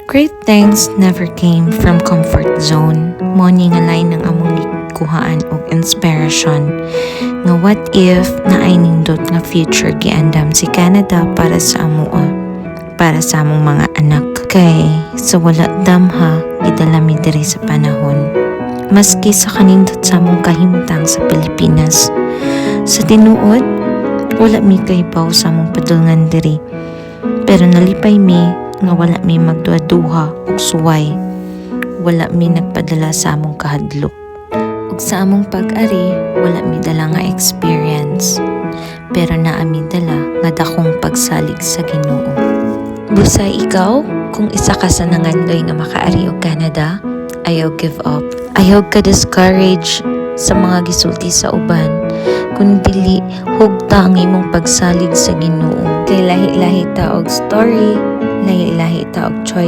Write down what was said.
Great things never came from comfort zone. Money nga lain ng among gikuhaan og inspiration. Nga what if na ay nindot nga future giandam si Canada para sa amoa, para sa among mga anak. Kay sa wala damha gidala mi diri sa panahon. Maski sa kanindot sa among kahimtang sa Pilipinas. Sa tinuod, wala mi kahibaw sa among padulngan diri. Pero nalipay mi nga wala mi magduha-duha og suway. Wala mi nagpadala sa among kahadlok. Ug sa among pag-ari, wala mi dala nga experience. Pero naa mi dala nga dakong pagsalig sa Ginoo. Busay ikaw, kung isa ka sa nangandoy nga makaari og Canada, ayaw give up. Ayaw ka discourage sa mga gisulti sa uban. Kung dili, hugta ang imong pagsalig sa Ginoo. Kay lahi-lahi ta og story, lahi-lahi ta og choice